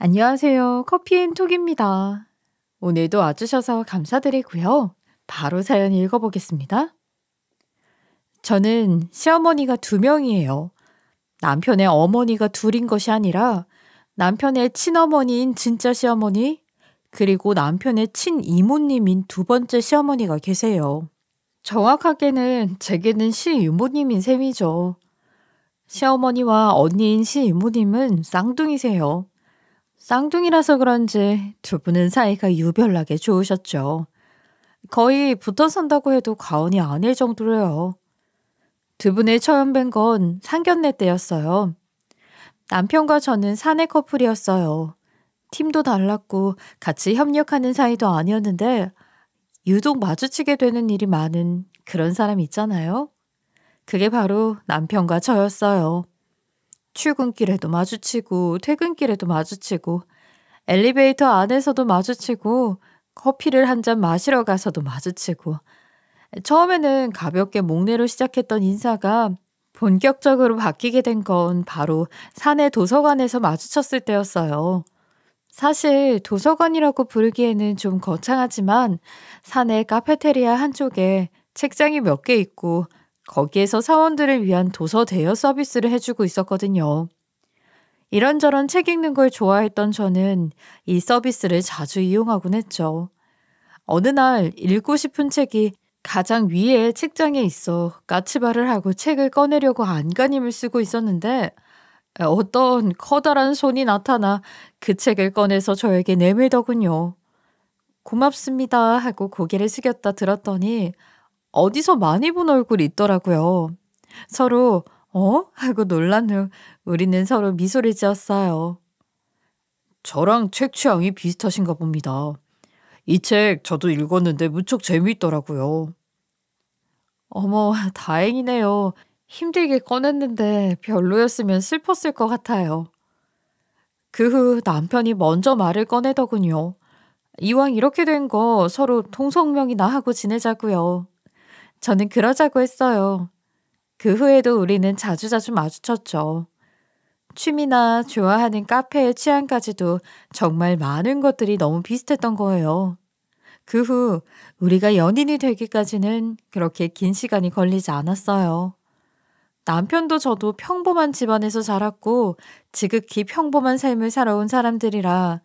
안녕하세요. 커피앤톡입니다. 오늘도 와주셔서 감사드리고요. 바로 사연 읽어보겠습니다. 저는 시어머니가 2명이에요. 남편의 어머니가 둘인 것이 아니라 남편의 친어머니인 진짜 시어머니, 그리고 남편의 친이모님인 2번째 시어머니가 계세요. 정확하게는 제게는 시이모님인 셈이죠. 시어머니와 언니인 시이모님은 쌍둥이세요. 쌍둥이라서 그런지 2분은 사이가 유별나게 좋으셨죠. 거의 붙어 산다고 해도 과언이 아닐 정도로요. 2분을 처음 뵌 건 상견례 때였어요. 남편과 저는 사내 커플이었어요. 팀도 달랐고 같이 협력하는 사이도 아니었는데 유독 마주치게 되는 일이 많은 그런 사람 있잖아요. 그게 바로 남편과 저였어요. 출근길에도 마주치고 퇴근길에도 마주치고 엘리베이터 안에서도 마주치고 커피를 한 잔 마시러 가서도 마주치고 처음에는 가볍게 목례로 시작했던 인사가 본격적으로 바뀌게 된 건 바로 사내 도서관에서 마주쳤을 때였어요. 사실 도서관이라고 부르기에는 좀 거창하지만 사내 카페테리아 한쪽에 책장이 몇 개 있고 거기에서 사원들을 위한 도서 대여 서비스를 해주고 있었거든요. 이런저런 책 읽는 걸 좋아했던 저는 이 서비스를 자주 이용하곤 했죠. 어느 날 읽고 싶은 책이 가장 위에 책장에 있어 까치발을 하고 책을 꺼내려고 안간힘을 쓰고 있었는데 어떤 커다란 손이 나타나 그 책을 꺼내서 저에게 내밀더군요. 고맙습니다 하고 고개를 숙였다 들었더니 어디서 많이 본 얼굴이 있더라고요. 서로 하고 놀란 후 우리는 서로 미소를 지었어요. 저랑 책 취향이 비슷하신가 봅니다. 이 책 저도 읽었는데 무척 재미있더라고요. 어머, 다행이네요. 힘들게 꺼냈는데 별로였으면 슬펐을 것 같아요. 그 후 남편이 먼저 말을 꺼내더군요. 이왕 이렇게 된 거 서로 통성명이나 하고 지내자고요. 저는 그러자고 했어요. 그 후에도 우리는 자주자주 마주쳤죠. 취미나 좋아하는 카페의 취향까지도 정말 많은 것들이 너무 비슷했던 거예요. 그 후 우리가 연인이 되기까지는 그렇게 긴 시간이 걸리지 않았어요. 남편도 저도 평범한 집안에서 자랐고 지극히 평범한 삶을 살아온 사람들이라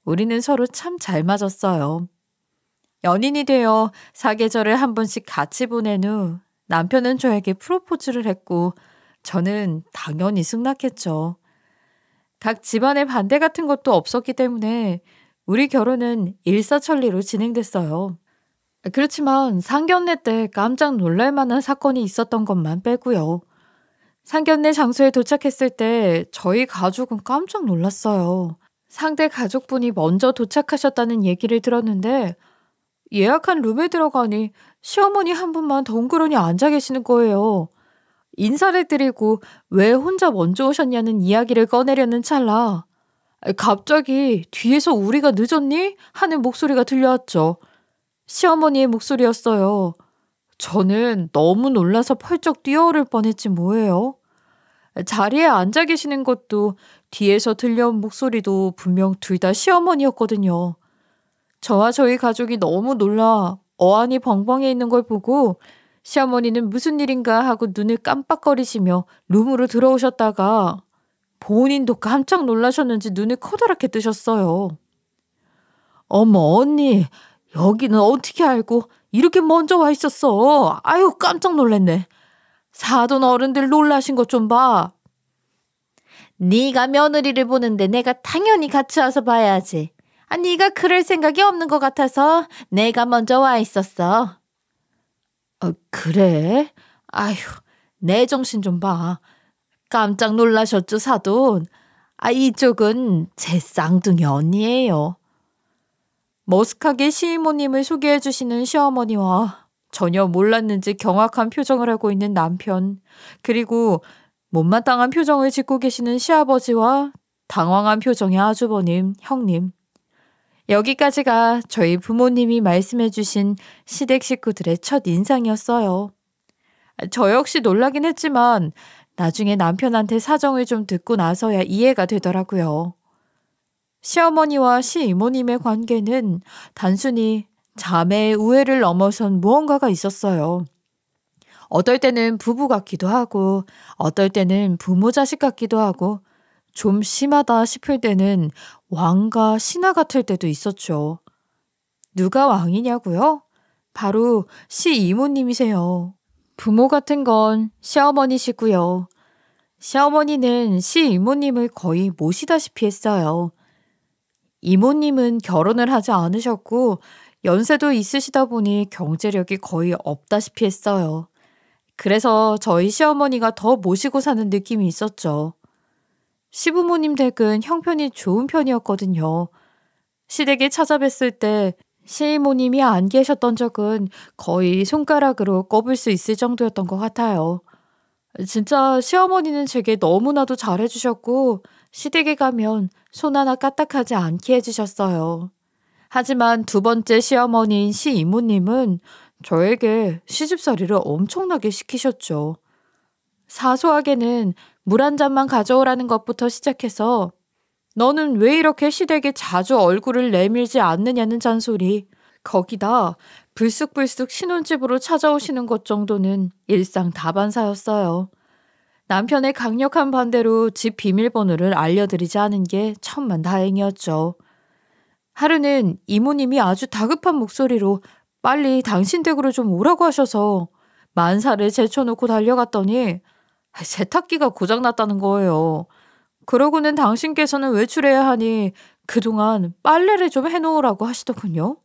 우리는 서로 참 잘 맞았어요. 연인이 되어 사계절을 한 번씩 같이 보낸 후 남편은 저에게 프로포즈를 했고 저는 당연히 승낙했죠. 각 집안의 반대 같은 것도 없었기 때문에 우리 결혼은 일사천리로 진행됐어요. 그렇지만 상견례 때 깜짝 놀랄 만한 사건이 있었던 것만 빼고요. 상견례 장소에 도착했을 때 저희 가족은 깜짝 놀랐어요. 상대 가족분이 먼저 도착하셨다는 얘기를 들었는데 예약한 룸에 들어가니 시어머니 한 분만 덩그러니 앉아 계시는 거예요. 인사를 드리고 왜 혼자 먼저 오셨냐는 이야기를 꺼내려는 찰나 갑자기 뒤에서 우리가 늦었니? 하는 목소리가 들려왔죠. 시어머니의 목소리였어요. 저는 너무 놀라서 펄쩍 뛰어오를 뻔했지 뭐예요. 자리에 앉아 계시는 것도 뒤에서 들려온 목소리도 분명 둘 다 시어머니였거든요. 저와 저희 가족이 너무 놀라 어안이 벙벙해 있는 걸 보고 시어머니는 무슨 일인가 하고 눈을 깜빡거리시며 룸으로 들어오셨다가 본인도 깜짝 놀라셨는지 눈을 커다랗게 뜨셨어요. 어머 언니 여기는 어떻게 알고 이렇게 먼저 와 있었어. 아유 깜짝 놀랐네. 사돈 어른들 놀라신 것 좀 봐. 네가 며느리를 보는데 내가 당연히 같이 와서 봐야지. 네가 그럴 생각이 없는 것 같아서 내가 먼저 와 있었어. 그래? 아휴, 내 정신 좀 봐. 깜짝 놀라셨죠, 사돈? 이쪽은 제 쌍둥이 언니예요. 머쓱하게 시이모님을 소개해 주시는 시어머니와 전혀 몰랐는지 경악한 표정을 하고 있는 남편, 그리고 못마땅한 표정을 짓고 계시는 시아버지와 당황한 표정의 아주버님, 형님. 여기까지가 저희 부모님이 말씀해 주신 시댁 식구들의 첫 인상이었어요. 저 역시 놀라긴 했지만 나중에 남편한테 사정을 좀 듣고 나서야 이해가 되더라고요. 시어머니와 시이모님의 관계는 단순히 자매의 우애를 넘어선 무언가가 있었어요. 어떨 때는 부부 같기도 하고, 어떨 때는 부모 자식 같기도 하고, 좀 심하다 싶을 때는 왕과 신하 같을 때도 있었죠. 누가 왕이냐고요? 바로 시이모님이세요. 부모 같은 건 시어머니시고요. 시어머니는 시이모님을 거의 모시다시피 했어요. 이모님은 결혼을 하지 않으셨고 연세도 있으시다 보니 경제력이 거의 없다시피 했어요. 그래서 저희 시어머니가 더 모시고 사는 느낌이 있었죠. 시부모님 댁은 형편이 좋은 편이었거든요. 시댁에 찾아뵀을 때 시이모님이 안 계셨던 적은 거의 손가락으로 꼽을 수 있을 정도였던 것 같아요. 진짜 시어머니는 제게 너무나도 잘해주셨고 시댁에 가면 손 하나 까딱하지 않게 해주셨어요. 하지만 두 번째 시어머니인 시이모님은 저에게 시집살이를 엄청나게 시키셨죠. 사소하게는 물 한 잔만 가져오라는 것부터 시작해서 너는 왜 이렇게 시댁에 자주 얼굴을 내밀지 않느냐는 잔소리, 거기다 불쑥불쑥 신혼집으로 찾아오시는 것 정도는 일상 다반사였어요. 남편의 강력한 반대로 집 비밀번호를 알려드리지 않은 게 천만 다행이었죠. 하루는 이모님이 아주 다급한 목소리로 빨리 당신 댁으로 좀 오라고 하셔서 만사를 제쳐놓고 달려갔더니 세탁기가 고장났다는 거예요. 그러고는 당신께서는 외출해야 하니 그동안 빨래를 좀 해놓으라고 하시더군요.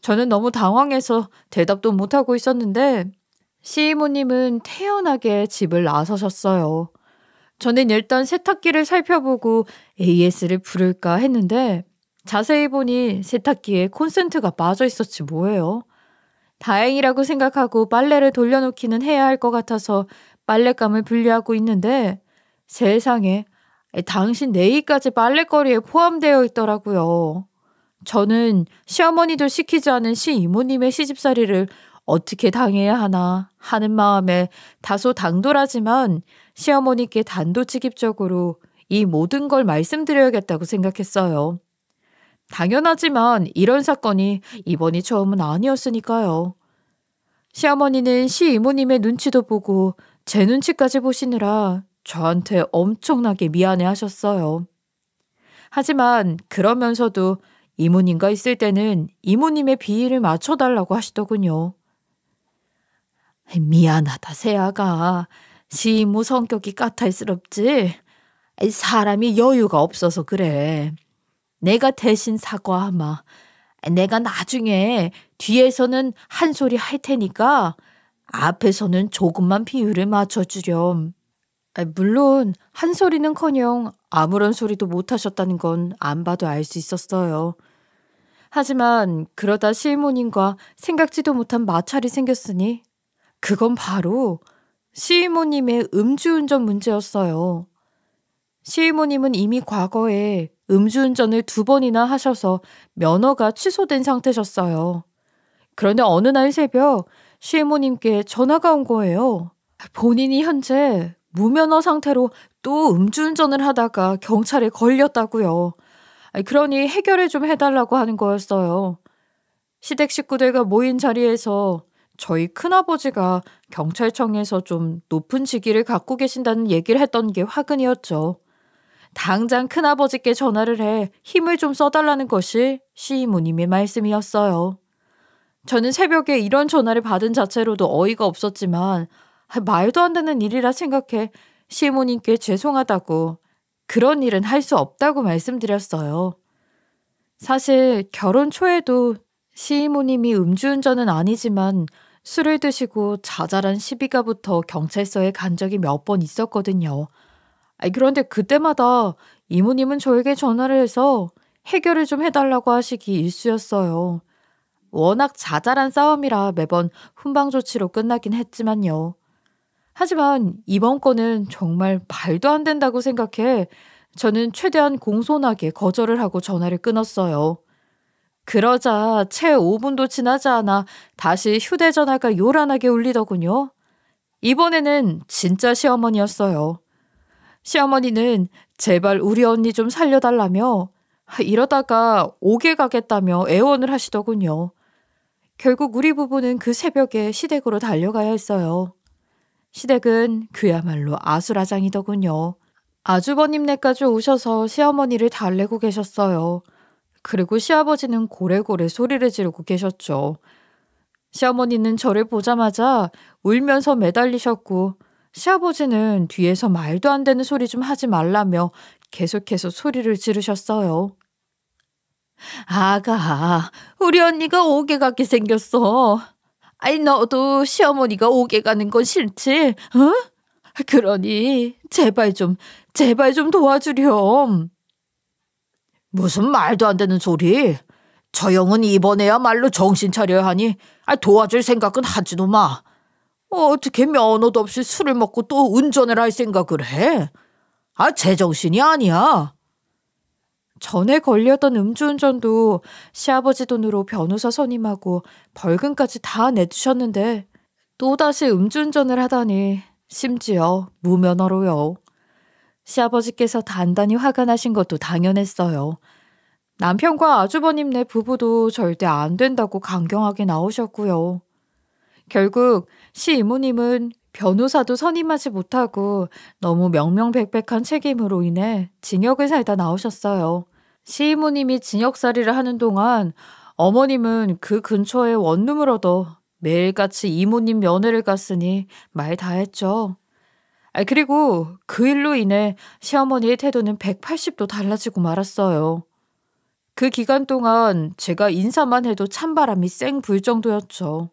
저는 너무 당황해서 대답도 못하고 있었는데 시이모님은 태연하게 집을 나서셨어요. 저는 일단 세탁기를 살펴보고 AS를 부를까 했는데 자세히 보니 세탁기에 콘센트가 빠져 있었지 뭐예요. 다행이라고 생각하고 빨래를 돌려놓기는 해야 할 것 같아서 빨랫감을 분리하고 있는데 세상에 당신 내의까지 빨래거리에 포함되어 있더라고요. 저는 시어머니도 시키지 않은 시이모님의 시집살이를 어떻게 당해야 하나 하는 마음에 다소 당돌하지만 시어머니께 단도직입적으로 이 모든 걸 말씀드려야겠다고 생각했어요. 당연하지만 이런 사건이 이번이 처음은 아니었으니까요. 시어머니는 시이모님의 눈치도 보고 제 눈치까지 보시느라 저한테 엄청나게 미안해 하셨어요. 하지만 그러면서도 이모님과 있을 때는 이모님의 비위를 맞춰달라고 하시더군요. 미안하다 세아가. 시이모 성격이 까탈스럽지? 사람이 여유가 없어서 그래. 내가 대신 사과하마. 내가 나중에 뒤에서는 한 소리 할 테니까 앞에서는 조금만 비율을 맞춰주렴. 물론 한 소리는커녕 아무런 소리도 못하셨다는 건 안 봐도 알 수 있었어요. 하지만 그러다 시이모님과 생각지도 못한 마찰이 생겼으니 그건 바로 시이모님의 음주운전 문제였어요. 시이모님은 이미 과거에 음주운전을 2번이나 하셔서 면허가 취소된 상태셨어요. 그런데 어느 날 새벽 시이모님께 전화가 온 거예요. 본인이 현재 무면허 상태로 또 음주운전을 하다가 경찰에 걸렸다고요. 그러니 해결을 좀 해달라고 하는 거였어요. 시댁 식구들과 모인 자리에서 저희 큰아버지가 경찰청에서 좀 높은 직위를 갖고 계신다는 얘기를 했던 게 화근이었죠. 당장 큰아버지께 전화를 해 힘을 좀 써달라는 것이 시이모님의 말씀이었어요. 저는 새벽에 이런 전화를 받은 자체로도 어이가 없었지만 말도 안 되는 일이라 생각해 시이모님께 죄송하다고, 그런 일은 할 수 없다고 말씀드렸어요. 사실 결혼 초에도 시이모님이 음주운전은 아니지만 술을 드시고 자잘한 시비가 붙어 경찰서에 간 적이 몇 번 있었거든요. 그런데 그때마다 이모님은 저에게 전화를 해서 해결을 좀 해달라고 하시기 일쑤였어요. 워낙 자잘한 싸움이라 매번 훈방 조치로 끝나긴 했지만요. 하지만 이번 건은 정말 말도 안 된다고 생각해 저는 최대한 공손하게 거절을 하고 전화를 끊었어요. 그러자 채 5분도 지나지 않아 다시 휴대전화가 요란하게 울리더군요. 이번에는 진짜 시어머니였어요. 시어머니는 제발 우리 언니 좀 살려달라며 이러다가 옥에 가겠다며 애원을 하시더군요. 결국 우리 부부는 그 새벽에 시댁으로 달려가야 했어요. 시댁은 그야말로 아수라장이더군요. 아주버님네까지 오셔서 시어머니를 달래고 계셨어요. 그리고 시아버지는 고래고래 소리를 지르고 계셨죠. 시어머니는 저를 보자마자 울면서 매달리셨고 시아버지는 뒤에서 말도 안 되는 소리 좀 하지 말라며 계속해서 소리를 지르셨어요. 아가, 우리 언니가 옥에 가게 생겼어. 아이, 너도 시어머니가 옥에 가는 건 싫지? 어? 그러니 제발 좀 도와주렴. 무슨 말도 안 되는 소리. 저 형은 이번에야말로 정신 차려야 하니 도와줄 생각은 하지도 마. 어떻게 면허도 없이 술을 먹고 또 운전을 할 생각을 해? 제정신이 아니야. 전에 걸렸던 음주운전도 시아버지 돈으로 변호사 선임하고 벌금까지 다 내주셨는데 또다시 음주운전을 하다니 심지어 무면허로요. 시아버지께서 단단히 화가 나신 것도 당연했어요. 남편과 아주버님네 부부도 절대 안 된다고 강경하게 나오셨고요. 결국 시이모님은 변호사도 선임하지 못하고 너무 명명백백한 책임으로 인해 징역을 살다 나오셨어요. 시이모님이 징역살이를 하는 동안 어머님은 그 근처에 원룸을 얻어 매일같이 이모님 면회를 갔으니 말 다 했죠. 그리고 그 일로 인해 시어머니의 태도는 180도 달라지고 말았어요. 그 기간 동안 제가 인사만 해도 찬바람이 쌩 불 정도였죠.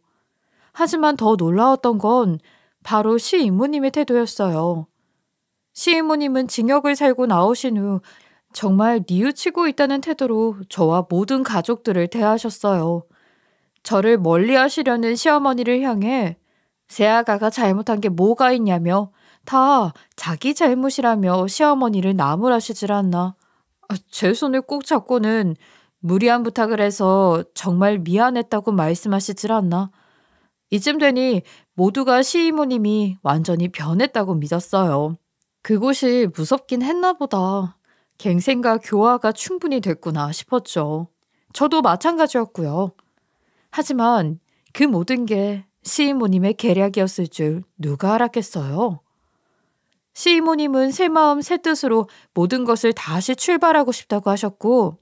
하지만 더 놀라웠던 건 바로 시이모님의 태도였어요. 시이모님은 징역을 살고 나오신 후 정말 뉘우치고 있다는 태도로 저와 모든 가족들을 대하셨어요. 저를 멀리하시려는 시어머니를 향해 새아가가 잘못한 게 뭐가 있냐며 다 자기 잘못이라며 시어머니를 나무라시질 않나. 제 손을 꼭 잡고는 무리한 부탁을 해서 정말 미안했다고 말씀하시질 않나. 이쯤 되니 모두가 시이모님이 완전히 변했다고 믿었어요. 그곳이 무섭긴 했나 보다. 갱생과 교화가 충분히 됐구나 싶었죠. 저도 마찬가지였고요. 하지만 그 모든 게 시이모님의 계략이었을 줄 누가 알았겠어요? 시이모님은 새 마음 새 뜻으로 모든 것을 다시 출발하고 싶다고 하셨고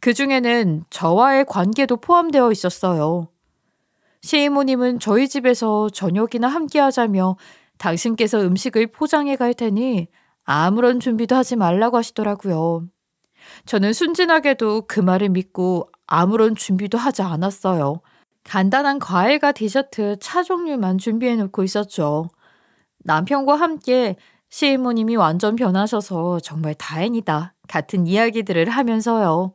그 중에는 저와의 관계도 포함되어 있었어요. 시이모님은 저희 집에서 저녁이나 함께 하자며 당신께서 음식을 포장해 갈 테니 아무런 준비도 하지 말라고 하시더라고요. 저는 순진하게도 그 말을 믿고 아무런 준비도 하지 않았어요. 간단한 과일과 디저트, 차 종류만 준비해 놓고 있었죠. 남편과 함께 시이모님이 완전 변하셔서 정말 다행이다 같은 이야기들을 하면서요.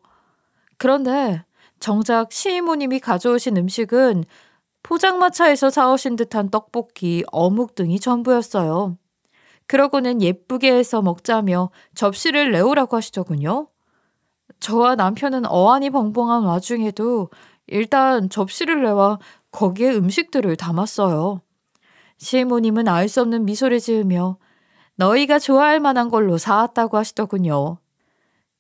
그런데 정작 시이모님이 가져오신 음식은 포장마차에서 사오신 듯한 떡볶이, 어묵 등이 전부였어요. 그러고는 예쁘게 해서 먹자며 접시를 내오라고 하시더군요. 저와 남편은 어안이 벙벙한 와중에도 일단 접시를 내와 거기에 음식들을 담았어요. 시이모님은 알 수 없는 미소를 지으며 너희가 좋아할 만한 걸로 사왔다고 하시더군요.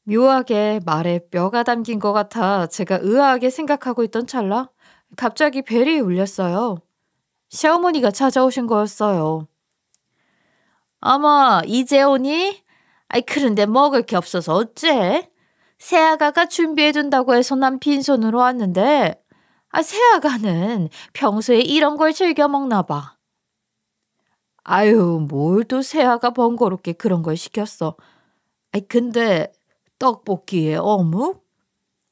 묘하게 말에 뼈가 담긴 것 같아 제가 의아하게 생각하고 있던 찰나 갑자기 벨이 울렸어요. 시어머니가 찾아오신 거였어요. 어머, 이제 오니? 그런데 먹을 게 없어서 어째? 새아가가 준비해둔다고 해서 난 빈손으로 왔는데 새아가는 평소에 이런 걸 즐겨 먹나 봐. 아유, 뭘 또 새아가 번거롭게 그런 걸 시켰어. 근데 떡볶이에 어묵?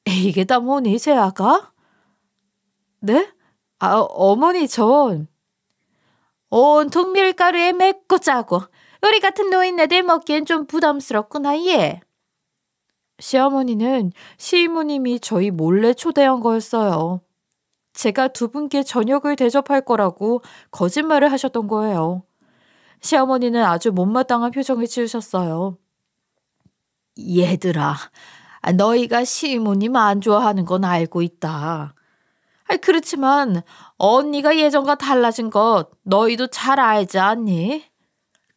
이게 다 뭐니, 새아가? 네? 어머니 전 온통 밀가루에 맵고 짜고 우리 같은 노인네들 먹기엔 좀 부담스럽구나 얘. 시어머니는 시이모님이 저희 몰래 초대한 거였어요. 제가 두 분께 저녁을 대접할 거라고 거짓말을 하셨던 거예요. 시어머니는 아주 못마땅한 표정을 지으셨어요. 얘들아, 너희가 시이모님 안 좋아하는 건 알고 있다. 그렇지만 언니가 예전과 달라진 것 너희도 잘 알지 않니?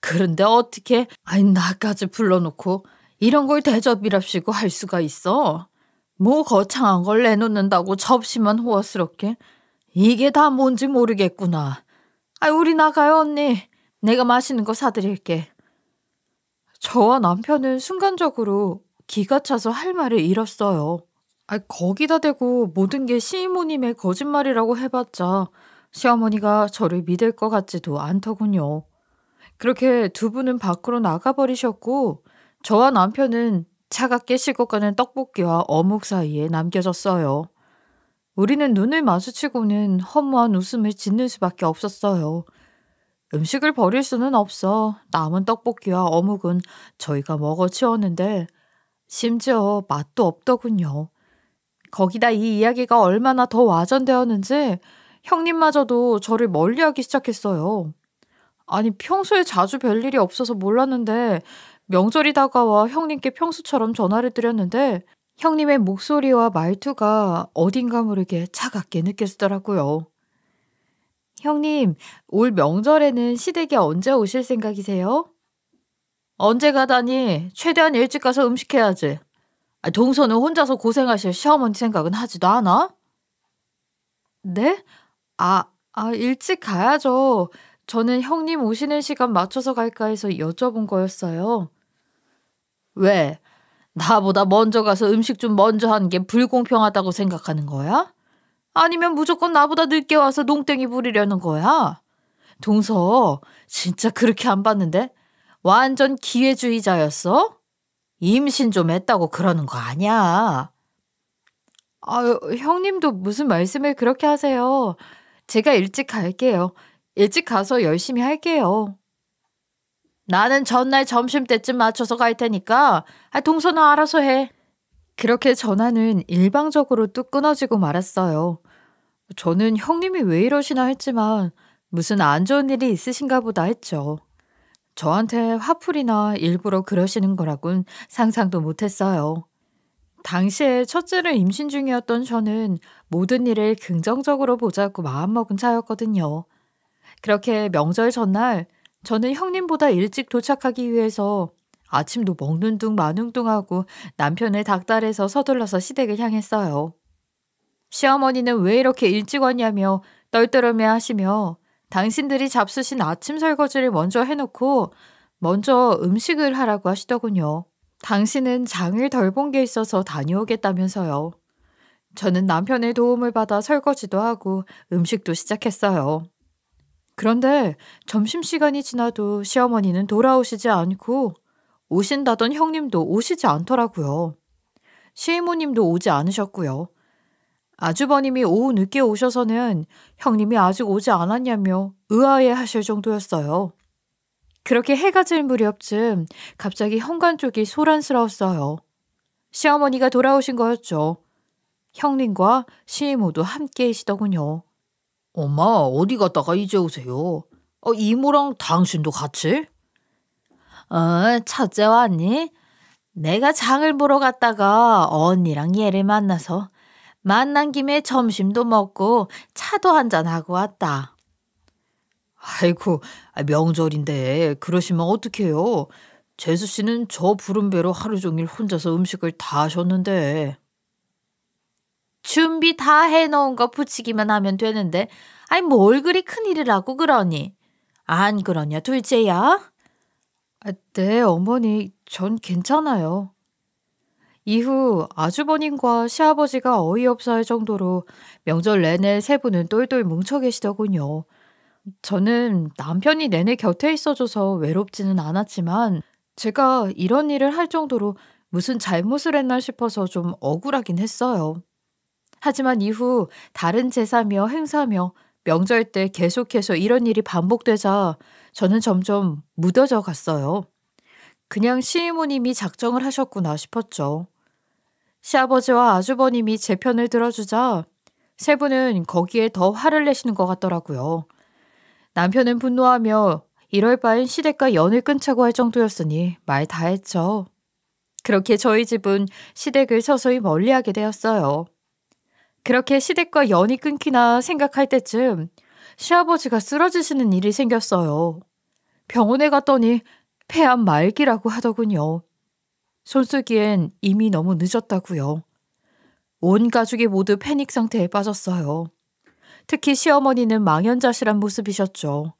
그런데 어떻게 나까지 불러놓고 이런 걸 대접이랍시고 할 수가 있어? 뭐 거창한 걸 내놓는다고 접시만 호화스럽게. 이게 다 뭔지 모르겠구나. 우리 나가요, 언니. 내가 맛있는 거 사드릴게. 저와 남편은 순간적으로 기가 차서 할 말을 잃었어요. 거기다 대고 모든 게 시이모님의 거짓말이라고 해봤자 시어머니가 저를 믿을 것 같지도 않더군요. 그렇게 두 분은 밖으로 나가버리셨고 저와 남편은 차갑게 식어가는 떡볶이와 어묵 사이에 남겨졌어요. 우리는 눈을 마주치고는 허무한 웃음을 짓는 수밖에 없었어요. 음식을 버릴 수는 없어 남은 떡볶이와 어묵은 저희가 먹어치웠는데 심지어 맛도 없더군요. 거기다 이 이야기가 얼마나 더 와전되었는지 형님마저도 저를 멀리하기 시작했어요. 평소에 자주 뵐 일이 없어서 몰랐는데 명절이 다가와 형님께 평소처럼 전화를 드렸는데 형님의 목소리와 말투가 어딘가 모르게 차갑게 느껴지더라고요. 형님, 올 명절에는 시댁에 언제 오실 생각이세요? 언제 가다니? 최대한 일찍 가서 음식해야지. 동서는 혼자서 고생하실 시어머니 생각은 하지도 않아? 네? 일찍 가야죠. 저는 형님 오시는 시간 맞춰서 갈까 해서 여쭤본 거였어요. 왜? 나보다 먼저 가서 음식 좀 먼저 하는 게 불공평하다고 생각하는 거야? 아니면 무조건 나보다 늦게 와서 농땡이 부리려는 거야? 동서, 진짜 그렇게 안 봤는데? 완전 기회주의자였어? 임신 좀 했다고 그러는 거 아니야. 형님도 무슨 말씀을 그렇게 하세요. 제가 일찍 갈게요. 일찍 가서 열심히 할게요. 나는 전날 점심때쯤 맞춰서 갈 테니까 동서는 알아서 해. 그렇게 전화는 일방적으로 뚝 끊어지고 말았어요. 저는 형님이 왜 이러시나 했지만 무슨 안 좋은 일이 있으신가 보다 했죠. 저한테 화풀이나 일부러 그러시는 거라곤 상상도 못했어요. 당시에 첫째를 임신 중이었던 저는 모든 일을 긍정적으로 보자고 마음먹은 차였거든요. 그렇게 명절 전날 저는 형님보다 일찍 도착하기 위해서 아침도 먹는 둥 마는 둥 하고 남편을 닥달해서 서둘러서 시댁을 향했어요. 시어머니는 왜 이렇게 일찍 왔냐며 떨떠름해 하시며 당신들이 잡수신 아침 설거지를 먼저 해놓고 먼저 음식을 하라고 하시더군요. 당신은 장을 덜 본 게 있어서 다녀오겠다면서요. 저는 남편의 도움을 받아 설거지도 하고 음식도 시작했어요. 그런데 점심시간이 지나도 시어머니는 돌아오시지 않고 오신다던 형님도 오시지 않더라고요. 시이모님도 오지 않으셨고요. 아주버님이 오후 늦게 오셔서는 형님이 아직 오지 않았냐며 의아해 하실 정도였어요. 그렇게 해가 질 무렵쯤 갑자기 현관 쪽이 소란스러웠어요. 시어머니가 돌아오신 거였죠. 형님과 시이모도 함께이시더군요. 엄마 어디 갔다가 이제 오세요? 이모랑 당신도 같이? 첫째 왔니? 내가 장을 보러 갔다가 언니랑 얘를 만나서 만난 김에 점심도 먹고 차도 한잔하고 왔다. 아이고, 명절인데 그러시면 어떡해요? 재수 씨는 저 부른 배로 하루 종일 혼자서 음식을 다 하셨는데. 준비 다 해놓은 거 붙이기만 하면 되는데 뭘 그리 큰일을 하고 그러니? 안 그러냐 둘째야? 네 어머니 전 괜찮아요. 이후 아주버님과 시아버지가 어이없어 할 정도로 명절 내내 세 분은 똘똘 뭉쳐 계시더군요. 저는 남편이 내내 곁에 있어줘서 외롭지는 않았지만 제가 이런 일을 할 정도로 무슨 잘못을 했나 싶어서 좀 억울하긴 했어요. 하지만 이후 다른 제사며 행사며 명절 때 계속해서 이런 일이 반복되자 저는 점점 무뎌져 갔어요. 그냥 시이모님이 작정을 하셨구나 싶었죠. 시아버지와 아주버님이 제 편을 들어주자 세 분은 거기에 더 화를 내시는 것 같더라고요. 남편은 분노하며 이럴 바엔 시댁과 연을 끊자고 할 정도였으니 말 다 했죠. 그렇게 저희 집은 시댁을 서서히 멀리하게 되었어요. 그렇게 시댁과 연이 끊기나 생각할 때쯤 시아버지가 쓰러지시는 일이 생겼어요. 병원에 갔더니 폐암 말기라고 하더군요. 손쓰기엔 이미 너무 늦었다고요. 온 가족이 모두 패닉 상태에 빠졌어요. 특히 시어머니는 망연자실한 모습이셨죠.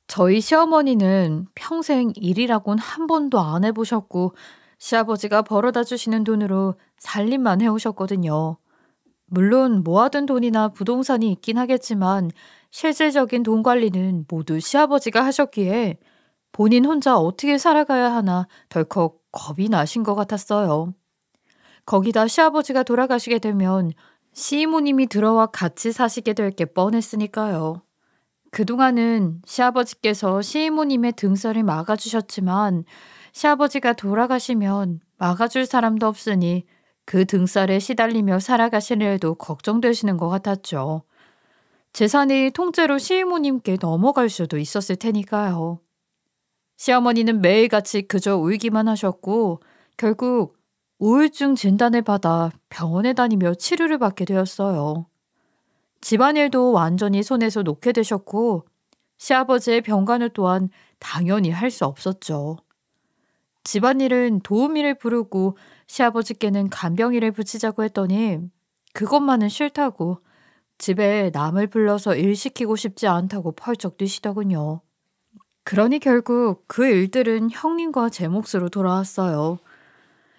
저희 시어머니는 평생 일이라곤 한 번도 안 해보셨고 시아버지가 벌어다 주시는 돈으로 살림만 해오셨거든요. 물론 모아둔 돈이나 부동산이 있긴 하겠지만 실질적인 돈 관리는 모두 시아버지가 하셨기에 본인 혼자 어떻게 살아가야 하나 덜컥 겁이 나신 것 같았어요. 거기다 시아버지가 돌아가시게 되면 시이모님이 들어와 같이 사시게 될 게 뻔했으니까요. 그동안은 시아버지께서 시이모님의 등살을 막아주셨지만 시아버지가 돌아가시면 막아줄 사람도 없으니 그 등살에 시달리며 살아가시는 일도 걱정되시는 것 같았죠. 재산이 통째로 시이모님께 넘어갈 수도 있었을 테니까요. 시어머니는 매일같이 그저 울기만 하셨고 결국 우울증 진단을 받아 병원에 다니며 치료를 받게 되었어요. 집안일도 완전히 손에서 놓게 되셨고 시아버지의 병간호 또한 당연히 할 수 없었죠. 집안일은 도우미를 부르고 시아버지께는 간병인을 붙이자고 했더니 그것만은 싫다고 집에 남을 불러서 일 시키고 싶지 않다고 펄쩍 뛰시더군요. 그러니 결국 그 일들은 형님과 제 몫으로 돌아왔어요.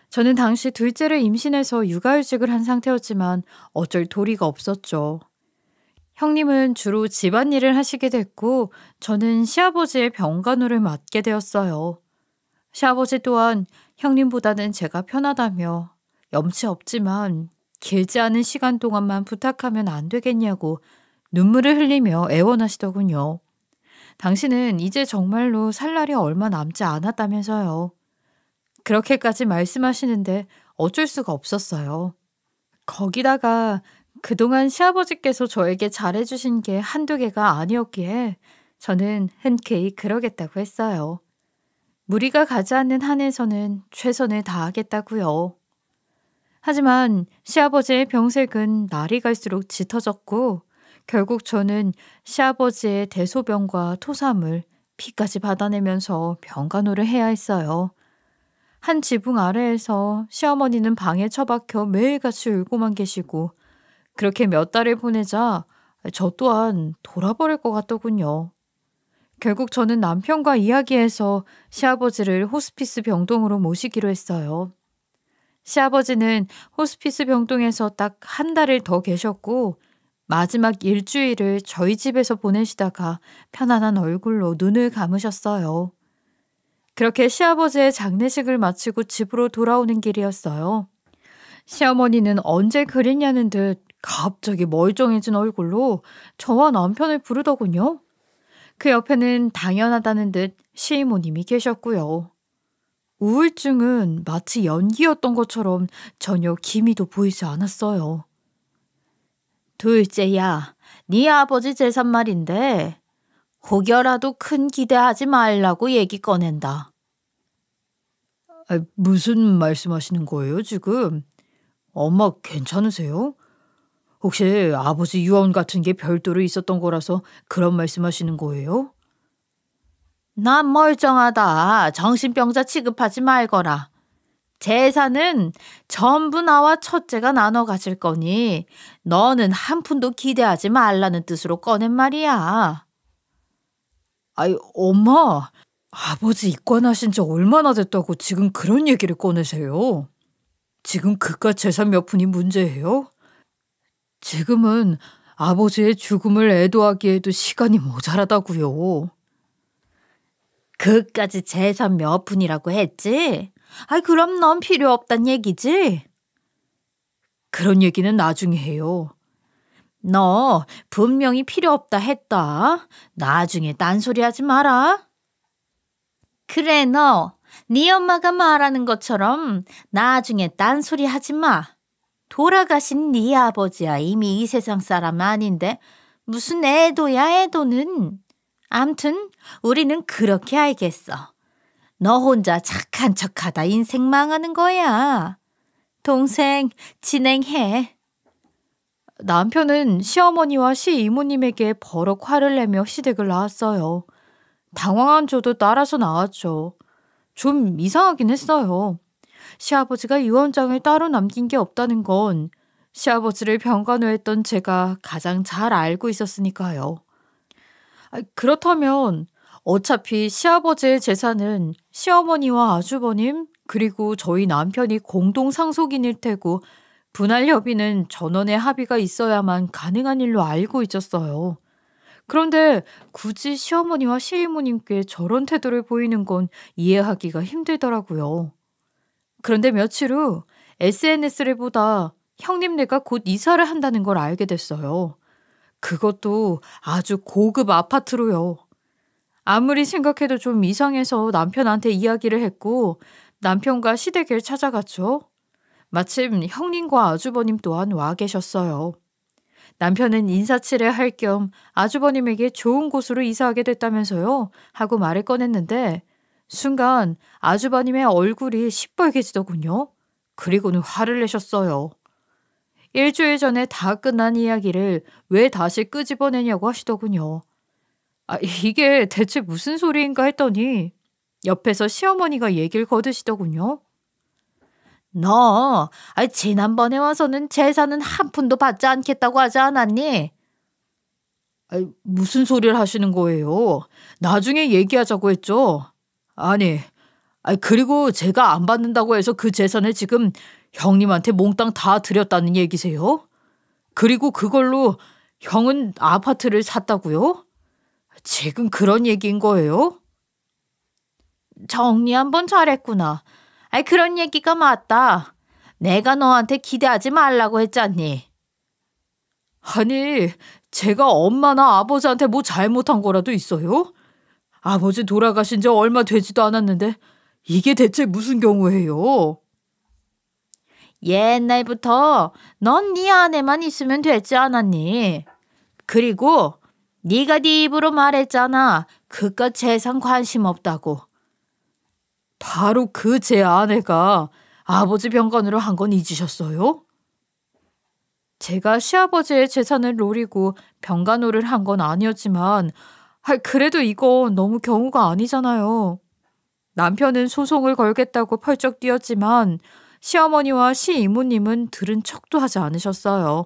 저는 당시 둘째를 임신해서 육아휴직을 한 상태였지만 어쩔 도리가 없었죠. 형님은 주로 집안일을 하시게 됐고 저는 시아버지의 병간호를 맡게 되었어요. 시아버지 또한 형님보다는 제가 편하다며 염치 없지만 길지 않은 시간 동안만 부탁하면 안 되겠냐고 눈물을 흘리며 애원하시더군요. 당신은 이제 정말로 살 날이 얼마 남지 않았다면서요. 그렇게까지 말씀하시는데 어쩔 수가 없었어요. 거기다가 그동안 시아버지께서 저에게 잘해주신 게 한두 개가 아니었기에 저는 흔쾌히 그러겠다고 했어요. 무리가 가지 않는 한에서는 최선을 다하겠다고요. 하지만 시아버지의 병색은 날이 갈수록 짙어졌고 결국 저는 시아버지의 대소변과 토사물, 피까지 받아내면서 병간호를 해야 했어요. 한 지붕 아래에서 시어머니는 방에 처박혀 매일같이 울고만 계시고 그렇게 몇 달을 보내자 저 또한 돌아버릴 것 같더군요. 결국 저는 남편과 이야기해서 시아버지를 호스피스 병동으로 모시기로 했어요. 시아버지는 호스피스 병동에서 딱 한 달을 더 계셨고 마지막 일주일을 저희 집에서 보내시다가 편안한 얼굴로 눈을 감으셨어요. 그렇게 시아버지의 장례식을 마치고 집으로 돌아오는 길이었어요. 시어머니는 언제 그랬냐는 듯 갑자기 멀쩡해진 얼굴로 저와 남편을 부르더군요. 그 옆에는 당연하다는 듯 시이모님이 계셨고요. 우울증은 마치 연기였던 것처럼 전혀 기미도 보이지 않았어요. 둘째야, 네 아버지 재산 말인데 혹여라도 큰 기대하지 말라고 얘기 꺼낸다. 무슨 말씀하시는 거예요 지금? 엄마 괜찮으세요? 혹시 아버지 유언 같은 게 별도로 있었던 거라서 그런 말씀하시는 거예요? 난 멀쩡하다. 정신병자 취급하지 말거라. 재산은 전부 나와 첫째가 나눠 가질 거니 너는 한 푼도 기대하지 말라는 뜻으로 꺼낸 말이야. 아이, 엄마, 아버지 입관하신 지 얼마나 됐다고 지금 그런 얘기를 꺼내세요? 지금 그깟 재산 몇 푼이 문제예요? 지금은 아버지의 죽음을 애도하기에도 시간이 모자라다고요. 그까지 재산 몇 푼이라고 했지? 아이, 그럼 넌 필요 없단 얘기지? 그런 얘기는 나중에 해요. 너 분명히 필요 없다 했다. 나중에 딴소리 하지 마라. 그래, 너. 네 엄마가 말하는 것처럼 나중에 딴소리 하지 마. 돌아가신 네 아버지야 이미 이 세상 사람 아닌데 무슨 애도야 애도는. 암튼 우리는 그렇게 알겠어. 너 혼자 착한 척하다 인생 망하는 거야. 동생 진행해. 남편은 시어머니와 시이모님에게 버럭 화를 내며 시댁을 나왔어요. 당황한 저도 따라서 나왔죠. 좀 이상하긴 했어요. 시아버지가 유언장을 따로 남긴 게 없다는 건 시아버지를 병간호했던 제가 가장 잘 알고 있었으니까요. 그렇다면 어차피 시아버지의 재산은 시어머니와 아주버님 그리고 저희 남편이 공동 상속인일 테고 분할 협의는 전원의 합의가 있어야만 가능한 일로 알고 있었어요. 그런데 굳이 시어머니와 시이모님께 저런 태도를 보이는 건 이해하기가 힘들더라고요. 그런데 며칠 후 SNS를 보다 형님네가 곧 이사를 한다는 걸 알게 됐어요. 그것도 아주 고급 아파트로요. 아무리 생각해도 좀 이상해서 남편한테 이야기를 했고 남편과 시댁을 찾아갔죠. 마침 형님과 아주버님 또한 와 계셨어요. 남편은 인사치레 할 겸 아주버님에게 좋은 곳으로 이사하게 됐다면서요 하고 말을 꺼냈는데 순간 아주버님의 얼굴이 시뻘개지더군요. 그리고는 화를 내셨어요. 일주일 전에 다 끝난 이야기를 왜 다시 끄집어내냐고 하시더군요. 이게 대체 무슨 소리인가 했더니 옆에서 시어머니가 얘기를 거두시더군요. 너 지난번에 와서는 재산은 한 푼도 받지 않겠다고 하지 않았니? 무슨 소리를 하시는 거예요? 나중에 얘기하자고 했죠. 그리고 제가 안 받는다고 해서 그 재산을 지금 형님한테 몽땅 다 드렸다는 얘기세요? 그리고 그걸로 형은 아파트를 샀다고요? 지금 그런 얘기인 거예요? 정리 한번 잘했구나. 그런 얘기가 맞다. 내가 너한테 기대하지 말라고 했잖니. 제가 엄마나 아버지한테 뭐 잘못한 거라도 있어요? 아버지 돌아가신 지 얼마 되지도 않았는데 이게 대체 무슨 경우예요? 옛날부터 넌 네 아내만 있으면 되지 않았니? 그리고 네가 네 입으로 말했잖아. 그깟 재산 관심 없다고. 바로 그 제 아내가 아버지 병간호를 한 건 잊으셨어요? 제가 시아버지의 재산을 노리고 병간호를 한 건 아니었지만 그래도 이건 너무 경우가 아니잖아요. 남편은 소송을 걸겠다고 펄쩍 뛰었지만 시어머니와 시이모님은 들은 척도 하지 않으셨어요.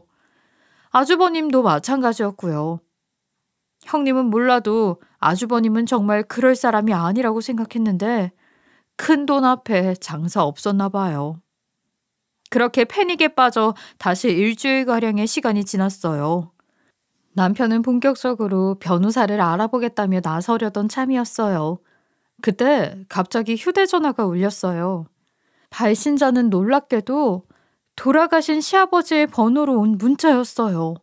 아주버님도 마찬가지였고요. 형님은 몰라도 아주버님은 정말 그럴 사람이 아니라고 생각했는데 큰 돈 앞에 장사 없었나 봐요. 그렇게 패닉에 빠져 다시 일주일가량의 시간이 지났어요. 남편은 본격적으로 변호사를 알아보겠다며 나서려던 참이었어요. 그때 갑자기 휴대전화가 울렸어요. 발신자는 놀랍게도 돌아가신 시아버지의 번호로 온 문자였어요.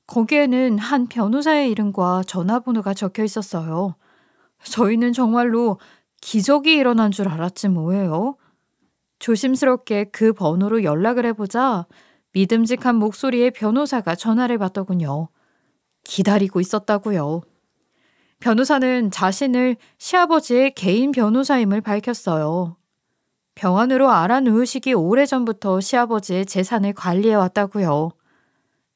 거기에는 한 변호사의 이름과 전화번호가 적혀 있었어요. 저희는 정말로 기적이 일어난 줄 알았지 뭐예요. 조심스럽게 그 번호로 연락을 해보자 믿음직한 목소리의 변호사가 전화를 받더군요. 기다리고 있었다고요. 변호사는 자신을 시아버지의 개인 변호사임을 밝혔어요. 병원으로 알아누우시기 오래전부터 시아버지의 재산을 관리해 왔다고요.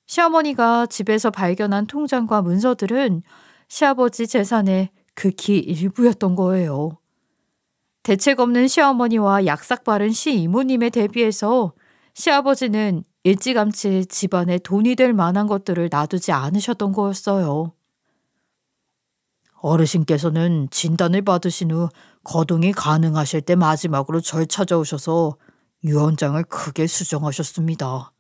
시어머니가 집에서 발견한 통장과 문서들은 시아버지 재산의 극히 일부였던 거예요. 대책 없는 시어머니와 약삭 빠른 시이모님에 대비해서 시아버지는 일찌감치 집안에 돈이 될 만한 것들을 놔두지 않으셨던 거였어요. 어르신께서는 진단을 받으신 후 거동이 가능하실 때 마지막으로 절 찾아오셔서 유언장을 크게 수정하셨습니다.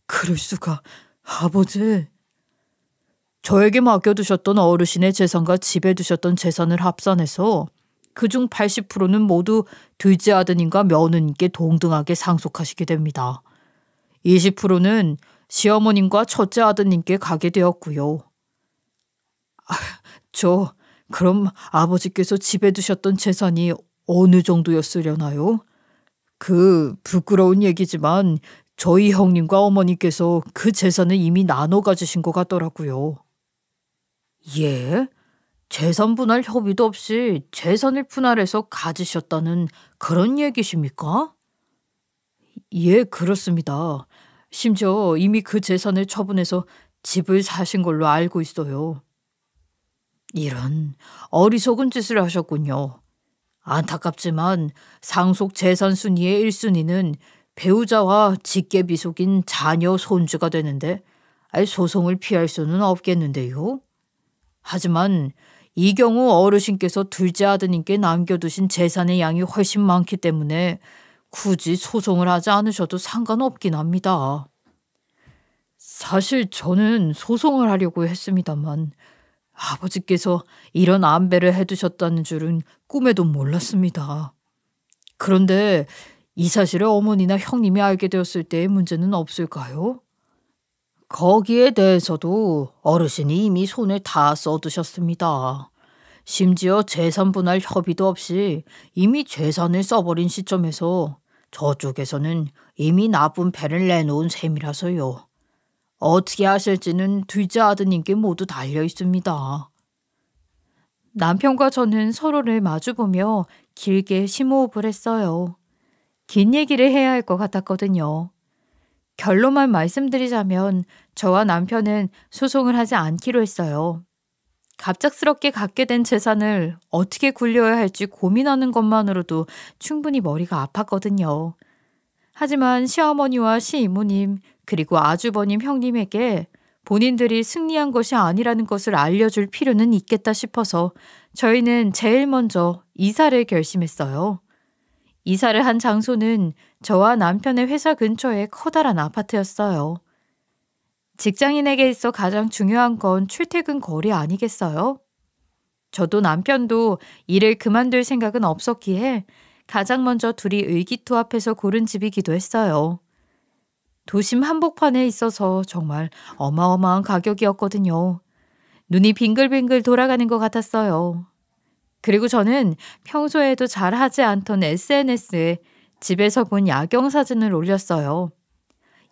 그럴 수가, 아버지. 저에게 맡겨두셨던 어르신의 재산과 집에 두셨던 재산을 합산해서 그중 80%는 모두 둘째 아드님과 며느님께 동등하게 상속하시게 됩니다. 20%는 시어머님과 첫째 아드님께 가게 되었고요. 그럼 아버지께서 집에 두셨던 재산이 어느 정도였으려나요? 부끄러운 얘기지만 저희 형님과 어머니께서 그 재산을 이미 나눠 가지신 것 같더라고요. 예? 재산 분할 협의도 없이 재산을 분할해서 가지셨다는 그런 얘기십니까? 예, 그렇습니다. 심지어 이미 그 재산을 처분해서 집을 사신 걸로 알고 있어요. 이런 어리석은 짓을 하셨군요. 안타깝지만 상속 재산 순위의 1순위는 배우자와 직계비속인 자녀, 손주가 되는데 소송을 피할 수는 없겠는데요. 하지만 이 경우 어르신께서 둘째 아드님께 남겨두신 재산의 양이 훨씬 많기 때문에 굳이 소송을 하지 않으셔도 상관없긴 합니다. 사실 저는 소송을 하려고 했습니다만 아버지께서 이런 안배를 해두셨다는 줄은 꿈에도 몰랐습니다. 그런데 이 사실을 어머니나 형님이 알게 되었을 때의 문제는 없을까요? 거기에 대해서도 어르신이 이미 손을 다 써두셨습니다. 심지어 재산 분할 협의도 없이 이미 재산을 써버린 시점에서 저쪽에서는 이미 나쁜 패를 내놓은 셈이라서요. 어떻게 하실지는 둘째 아드님께 모두 달려 있습니다. 남편과 저는 서로를 마주보며 길게 심호흡을 했어요. 긴 얘기를 해야 할 것 같았거든요. 결론만 말씀드리자면 저와 남편은 소송을 하지 않기로 했어요. 갑작스럽게 갖게 된 재산을 어떻게 굴려야 할지 고민하는 것만으로도 충분히 머리가 아팠거든요. 하지만 시어머니와 시이모님 그리고 아주버님 형님에게 본인들이 승리한 것이 아니라는 것을 알려줄 필요는 있겠다 싶어서 저희는 제일 먼저 이사를 결심했어요. 이사를 한 장소는 저와 남편의 회사 근처의 커다란 아파트였어요. 직장인에게 있어 가장 중요한 건 출퇴근 거리 아니겠어요? 저도 남편도 일을 그만둘 생각은 없었기에 가장 먼저 둘이 의기투합해서 고른 집이기도 했어요. 도심 한복판에 있어서 정말 어마어마한 가격이었거든요. 눈이 빙글빙글 돌아가는 것 같았어요. 그리고 저는 평소에도 잘 하지 않던 SNS에 집에서 본 야경 사진을 올렸어요.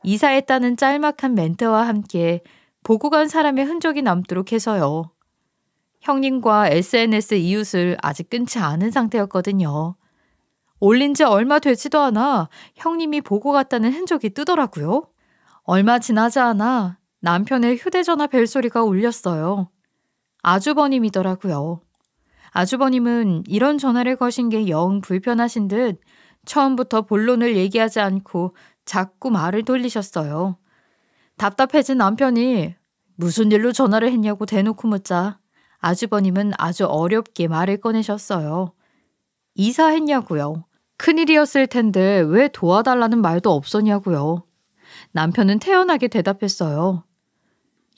이사했다는 짤막한 멘트와 함께 보고 간 사람의 흔적이 남도록 해서요. 형님과 SNS 이웃을 아직 끊지 않은 상태였거든요. 올린 지 얼마 되지도 않아 형님이 보고 갔다는 흔적이 뜨더라고요. 얼마 지나지 않아 남편의 휴대전화 벨소리가 울렸어요. 아주버님이더라고요. 아주버님은 이런 전화를 거신 게 영 불편하신 듯 처음부터 본론을 얘기하지 않고 자꾸 말을 돌리셨어요. 답답해진 남편이 무슨 일로 전화를 했냐고 대놓고 묻자 아주버님은 아주 어렵게 말을 꺼내셨어요. 이사했냐고요. 큰일이었을 텐데 왜 도와달라는 말도 없었냐고요. 남편은 태연하게 대답했어요.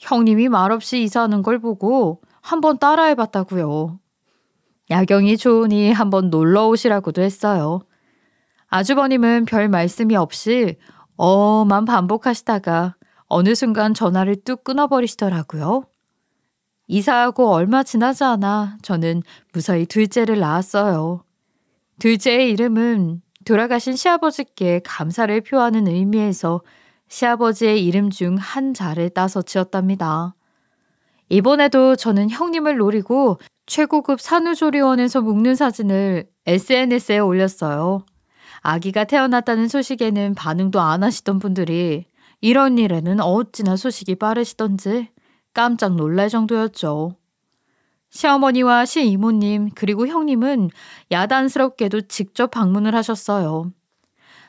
형님이 말없이 이사하는 걸 보고 한번 따라해봤다고요. 야경이 좋으니 한번 놀러 오시라고도 했어요. 아주버님은 별 말씀이 없이 만 반복하시다가 어느 순간 전화를 뚝 끊어버리시더라고요. 이사하고 얼마 지나지 않아 저는 무사히 둘째를 낳았어요. 둘째의 이름은 돌아가신 시아버지께 감사를 표하는 의미에서 시아버지의 이름 중 한 자를 따서 지었답니다. 이번에도 저는 형님을 노리고 최고급 산후조리원에서 묶는 사진을 SNS에 올렸어요. 아기가 태어났다는 소식에는 반응도 안 하시던 분들이 이런 일에는 어찌나 소식이 빠르시던지 깜짝 놀랄 정도였죠. 시어머니와 시이모님 그리고 형님은 야단스럽게도 직접 방문을 하셨어요.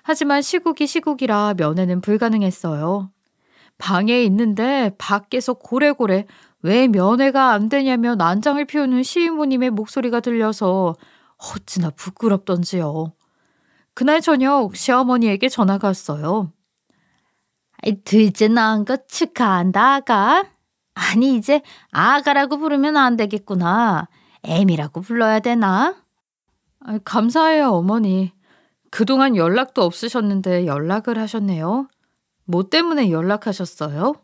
하지만 시국이 시국이라 면회는 불가능했어요. 방에 있는데 밖에서 고래고래 왜 면회가 안 되냐며 난장을 피우는 시이모님의 목소리가 들려서 어찌나 부끄럽던지요. 그날 저녁 시어머니에게 전화가 왔어요. 둘째 낳은 거 축하한다 아가. 아니 이제 아가라고 부르면 안 되겠구나. 애미라고 불러야 되나? 감사해요 어머니. 그동안 연락도 없으셨는데 연락을 하셨네요. 뭐 때문에 연락하셨어요?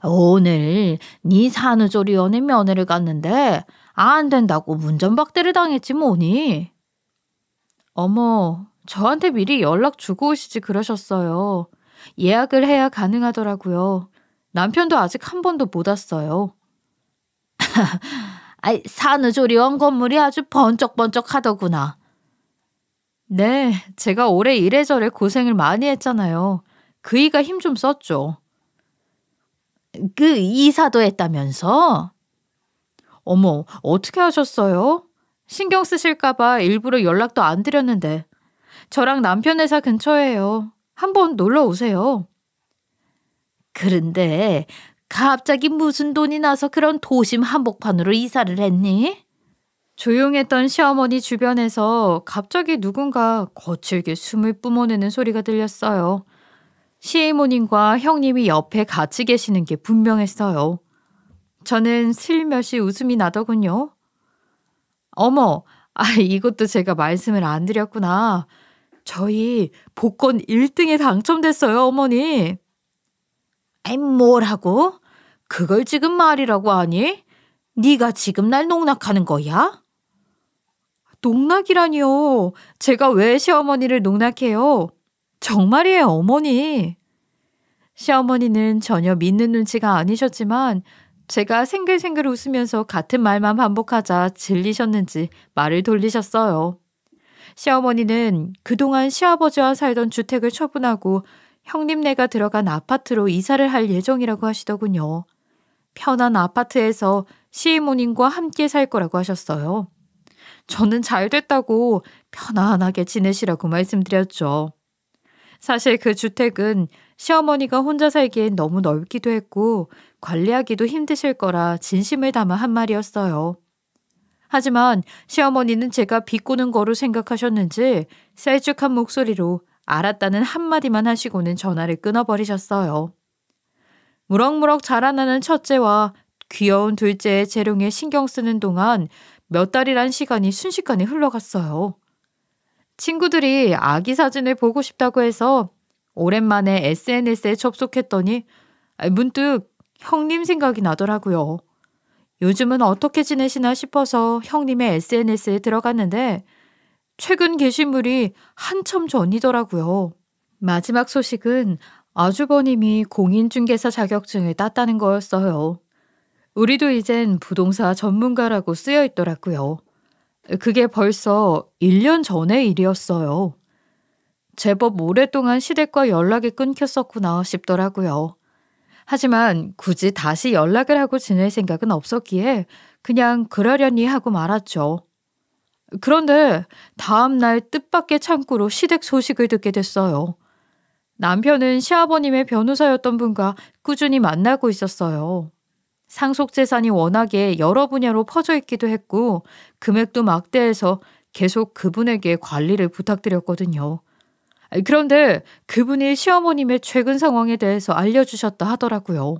오늘 네 산후조리원에 면회를 갔는데 안 된다고 문전박대를 당했지 뭐니. 어머, 저한테 미리 연락 주고 오시지 그러셨어요. 예약을 해야 가능하더라고요. 남편도 아직 한 번도 못 왔어요. 산후조리원 건물이 아주 번쩍번쩍 하더구나. 네, 제가 올해 이래저래 고생을 많이 했잖아요. 그이가 힘 좀 썼죠. 그 이사도 했다면서? 어머, 어떻게 하셨어요? 신경 쓰실까봐 일부러 연락도 안 드렸는데. 저랑 남편 회사 근처예요. 한번 놀러 오세요. 그런데 갑자기 무슨 돈이 나서 그런 도심 한복판으로 이사를 했니? 조용했던 시어머니 주변에서 갑자기 누군가 거칠게 숨을 뿜어내는 소리가 들렸어요. 시이모님과 형님이 옆에 같이 계시는 게 분명했어요. 저는 슬며시 웃음이 나더군요. 어머, 이것도 제가 말씀을 안 드렸구나. 저희 복권 1등에 당첨됐어요, 어머니. 뭐라고? 그걸 지금 말이라고 하니? 네가 지금 날 농락하는 거야? 농락이라니요. 제가 왜 시어머니를 농락해요? 정말이에요, 어머니. 시어머니는 전혀 믿는 눈치가 아니셨지만 제가 생글생글 웃으면서 같은 말만 반복하자 질리셨는지 말을 돌리셨어요. 시어머니는 그동안 시아버지와 살던 주택을 처분하고 형님네가 들어간 아파트로 이사를 할 예정이라고 하시더군요. 편한 아파트에서 시이모님과 함께 살 거라고 하셨어요. 저는 잘 됐다고 편안하게 지내시라고 말씀드렸죠. 사실 그 주택은 시어머니가 혼자 살기엔 너무 넓기도 했고 관리하기도 힘드실 거라 진심을 담아 한 말이었어요. 하지만 시어머니는 제가 비꼬는 거로 생각하셨는지 셀쭉한 목소리로 알았다는 한마디만 하시고는 전화를 끊어버리셨어요. 무럭무럭 자라나는 첫째와 귀여운 둘째의 재롱에 신경 쓰는 동안 몇 달이란 시간이 순식간에 흘러갔어요. 친구들이 아기 사진을 보고 싶다고 해서 오랜만에 SNS에 접속했더니 문득 형님 생각이 나더라고요. 요즘은 어떻게 지내시나 싶어서 형님의 SNS에 들어갔는데 최근 게시물이 한참 전이더라고요. 마지막 소식은 아주버님이 공인중개사 자격증을 땄다는 거였어요. 우리도 이젠 부동산 전문가라고 쓰여 있더라고요. 그게 벌써 1년 전의 일이었어요. 제법 오랫동안 시댁과 연락이 끊겼었구나 싶더라고요. 하지만 굳이 다시 연락을 하고 지낼 생각은 없었기에 그냥 그러려니 하고 말았죠. 그런데 다음 날 뜻밖의 창구로 시댁 소식을 듣게 됐어요. 남편은 시아버님의 변호사였던 분과 꾸준히 만나고 있었어요. 상속 재산이 워낙에 여러 분야로 퍼져 있기도 했고 금액도 막대해서 계속 그분에게 관리를 부탁드렸거든요. 그런데 그분이 시어머님의 최근 상황에 대해서 알려주셨다 하더라고요.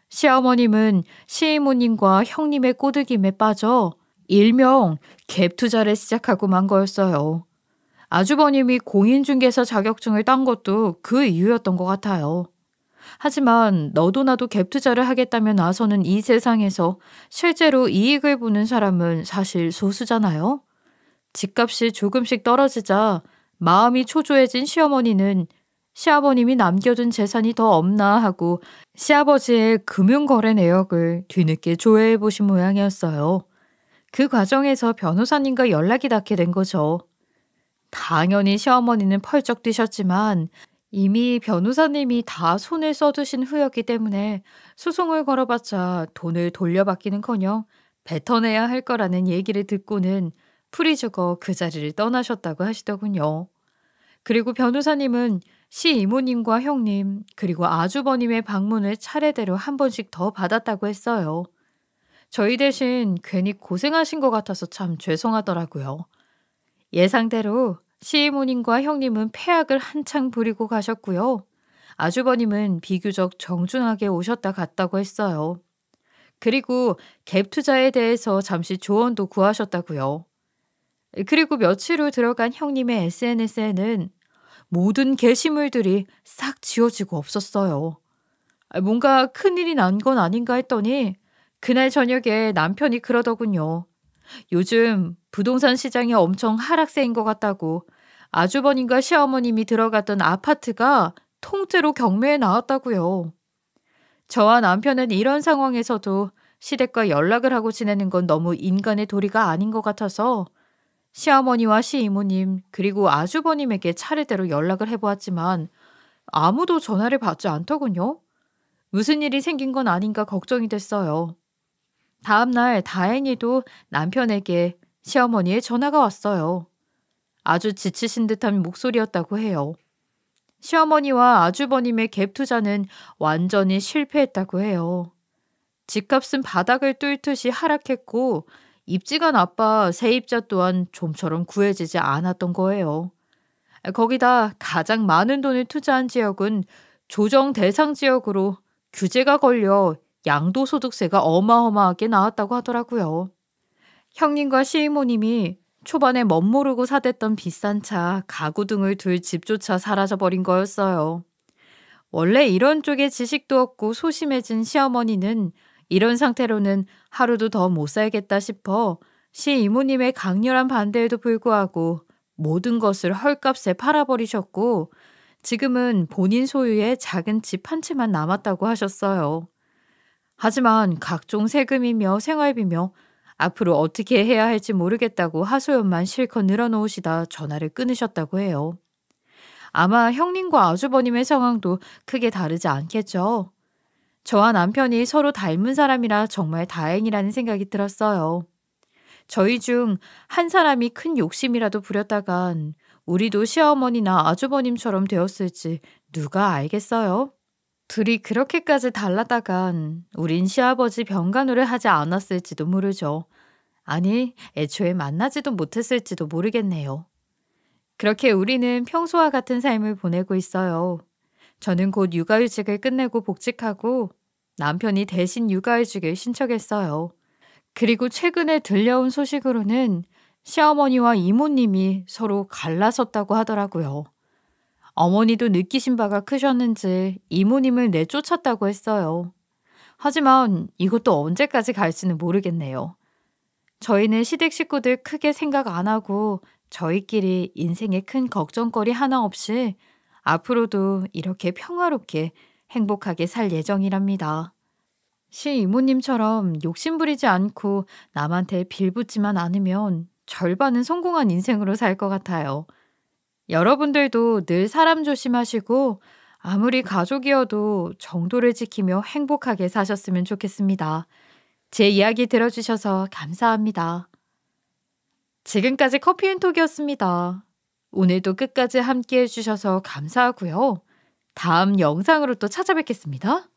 시어머님은 시이모님과 형님의 꼬드김에 빠져 일명 갭 투자를 시작하고 만 거였어요. 아주버님이 공인중개사 자격증을 딴 것도 그 이유였던 것 같아요. 하지만 너도 나도 갭 투자를 하겠다며 나서는 이 세상에서 실제로 이익을 보는 사람은 사실 소수잖아요. 집값이 조금씩 떨어지자 마음이 초조해진 시어머니는 시아버님이 남겨둔 재산이 더 없나 하고 시아버지의 금융거래 내역을 뒤늦게 조회해 보신 모양이었어요. 그 과정에서 변호사님과 연락이 닿게 된 거죠. 당연히 시어머니는 펄쩍 뛰셨지만 이미 변호사님이 다 손을 써두신 후였기 때문에 소송을 걸어봤자 돈을 돌려받기는커녕 뱉어내야 할 거라는 얘기를 듣고는 풀이 죽어 그 자리를 떠나셨다고 하시더군요. 그리고 변호사님은 시이모님과 형님 그리고 아주버님의 방문을 차례대로 한 번씩 더 받았다고 했어요. 저희 대신 괜히 고생하신 것 같아서 참 죄송하더라고요. 예상대로 시이모님과 형님은 폐악을 한창 부리고 가셨고요. 아주버님은 비교적 정중하게 오셨다 갔다고 했어요. 그리고 갭 투자에 대해서 잠시 조언도 구하셨다고요. 그리고 며칠 후 들어간 형님의 SNS에는 모든 게시물들이 싹 지워지고 없었어요. 뭔가 큰일이 난 건 아닌가 했더니 그날 저녁에 남편이 그러더군요. 요즘 부동산 시장이 엄청 하락세인 것 같다고 아주버님과 시어머님이 들어갔던 아파트가 통째로 경매에 나왔다고요. 저와 남편은 이런 상황에서도 시댁과 연락을 하고 지내는 건 너무 인간의 도리가 아닌 것 같아서 시어머니와 시이모님 그리고 아주버님에게 차례대로 연락을 해보았지만 아무도 전화를 받지 않더군요. 무슨 일이 생긴 건 아닌가 걱정이 됐어요. 다음 날 다행히도 남편에게 시어머니의 전화가 왔어요. 아주 지치신 듯한 목소리였다고 해요. 시어머니와 아주버님의 갭 투자는 완전히 실패했다고 해요. 집값은 바닥을 뚫듯이 하락했고 입지가 나빠 세입자 또한 좀처럼 구해지지 않았던 거예요. 거기다 가장 많은 돈을 투자한 지역은 조정 대상 지역으로 규제가 걸려 양도소득세가 어마어마하게 나왔다고 하더라고요. 형님과 시이모님이 초반에 멋모르고 사댔던 비싼 차, 가구 등을 둘 집조차 사라져버린 거였어요. 원래 이런 쪽에 지식도 없고 소심해진 시어머니는 이런 상태로는 하루도 더 못 살겠다 싶어 시이모님의 강렬한 반대에도 불구하고 모든 것을 헐값에 팔아버리셨고 지금은 본인 소유의 작은 집 한 채만 남았다고 하셨어요. 하지만 각종 세금이며 생활비며 앞으로 어떻게 해야 할지 모르겠다고 하소연만 실컷 늘어놓으시다 전화를 끊으셨다고 해요. 아마 형님과 아주버님의 상황도 크게 다르지 않겠죠. 저와 남편이 서로 닮은 사람이라 정말 다행이라는 생각이 들었어요. 저희 중 한 사람이 큰 욕심이라도 부렸다간 우리도 시어머니나 아주버님처럼 되었을지 누가 알겠어요? 둘이 그렇게까지 달라다간 우린 시아버지 병간호를 하지 않았을지도 모르죠. 아니, 애초에 만나지도 못했을지도 모르겠네요. 그렇게 우리는 평소와 같은 삶을 보내고 있어요. 저는 곧 육아휴직을 끝내고 복직하고 남편이 대신 육아휴직을 신청했어요. 그리고 최근에 들려온 소식으로는 시어머니와 이모님이 서로 갈라섰다고 하더라고요. 어머니도 느끼신 바가 크셨는지 이모님을 내쫓았다고 했어요. 하지만 이것도 언제까지 갈지는 모르겠네요. 저희는 시댁 식구들 크게 생각 안 하고 저희끼리 인생에 큰 걱정거리 하나 없이 앞으로도 이렇게 평화롭게 행복하게 살 예정이랍니다. 시이모님처럼 욕심부리지 않고 남한테 빌붙지만 않으면 절반은 성공한 인생으로 살 것 같아요. 여러분들도 늘 사람 조심하시고 아무리 가족이어도 정도를 지키며 행복하게 사셨으면 좋겠습니다. 제 이야기 들어주셔서 감사합니다. 지금까지 커피앤톡이었습니다. 오늘도 끝까지 함께 해주셔서 감사하고요. 다음 영상으로 또 찾아뵙겠습니다.